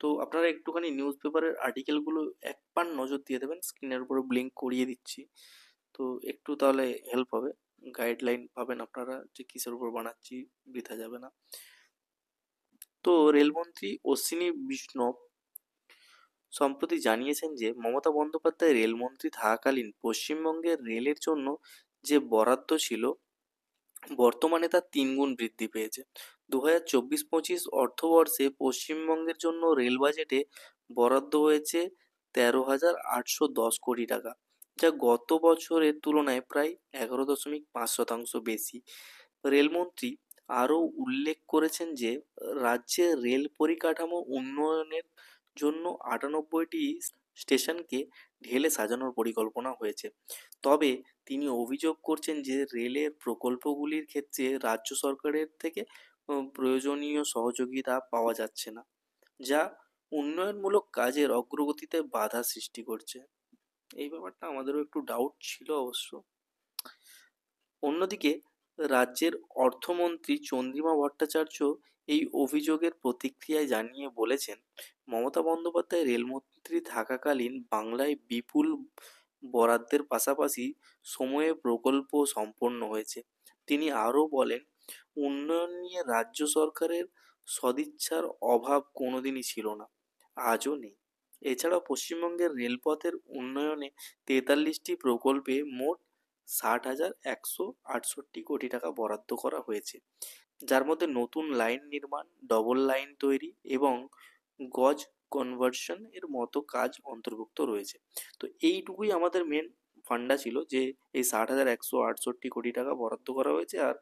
তো আপনারা একটুখানি নিউজ পেপারের আর্টিকেলগুলো একবার নজর দিয়ে দেবেন, স্ক্রিনের উপরে ব্লিঙ্ক করিয়ে দিচ্ছি। তো একটু তাহলে হেল্প হবে, গাইডলাইন পাবেন আপনারা যে কিসের উপর বানাচ্ছি, বৃথা যাবে না। তো রেলমন্ত্রী অশ্বিনী বৈষ্ণব সম্প্রতি জানিয়েছেন যে মমতা বন্দ্যোপাধ্যায় রেলমন্ত্রী থাকাকালীন পশ্চিমবঙ্গের রেলের জন্য যে বরাদ্দ ছিল বর্তমানে তা 3 গুণ বৃদ্ধি পেয়েছে। 2024-25 অর্থবর্ষে পশ্চিমবঙ্গের জন্য রেল বাজেটে বরাদ্দ হয়েছে 13,810 কোটি টাকা, যা গত বছরের তুলনায় প্রায় 11.5% বেশি। রেলমন্ত্রী আরও উল্লেখ করেছেন যে রাজ্যে রেল পরিকাঠামো উন্নয়নের জন্য 98টি স্টেশনকে ঢেলে সাজানোর পরিকল্পনা হয়েছে। তবে তিনি অভিযোগ করছেন যে রেলের প্রকল্পগুলির ক্ষেত্রে রাজ্য সরকারের থেকে প্রয়োজনীয় সহযোগিতা পাওয়া যাচ্ছে না, যা উন্নয়নমূলক কাজের অগ্রগতিতে বাধা সৃষ্টি করছে। এই ব্যাপারটা আমাদেরও একটু ডাউট ছিল অবশ্য। অন্যদিকে রাজ্যের অর্থমন্ত্রী চন্দ্রিমা ভট্টাচার্য এই অভিযোগের প্রতিক্রিয়ায় জানিয়ে বলেছেন, মমতা বন্দ্যোপাধ্যায় রেলমন্ত্রী থাকাকালীন বাংলায় বিপুল বরাদ্দের পাশাপাশি সময়ে প্রকল্প সম্পন্ন হয়েছে। তিনি আরও বলেন, উন্নয়ন নিয়ে রাজ্য সরকারের সদিচ্ছার অভাব কোনোদিনই ছিল না, আজও নেই। এছাড়াও পশ্চিমবঙ্গের রেলপথের উন্নয়নে 43টি প্রকল্পে মোট 60,168 কোটি টাকা বরাদ্দ করা হয়েছে, যার মধ্যে নতুন লাইন নির্মাণ, ডবল লাইন তৈরি এবং গজ কনভার্সন এর মতো কাজ অন্তর্ভুক্ত রয়েছে। তো এইটুকুই আমাদের মেন ফান্ডা ছিল যে এই 60,168 কোটি টাকা বরাদ্দ করা হয়েছে, আর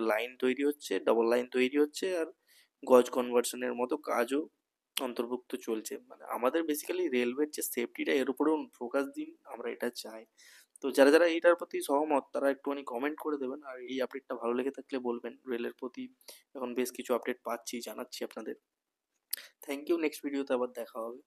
লাইন তৈরি হচ্ছে, ডবল লাইন তৈরি হচ্ছে, আর গজ কনভার্সনের মতো কাজও অন্তর্ভুক্ত চলছে। মানে আমাদের বেসিক্যালি রেলওয়ের যে সেফটিটা এর উপরেও ফোকাস দিন, আমরা এটা চাই। তো যারা যারা এইটার প্রতি সহমত তারা একটুখানি কমেন্ট করে দেবেন, আর এই আপডেটটা ভালো লেগে থাকলে বলবেন। রেলের প্রতি এখন বেশ কিছু আপডেট পাচ্ছি, জানাচ্ছি আপনাদের। থ্যাংক ইউ, নেক্সট ভিডিওতে আবার দেখা হবে।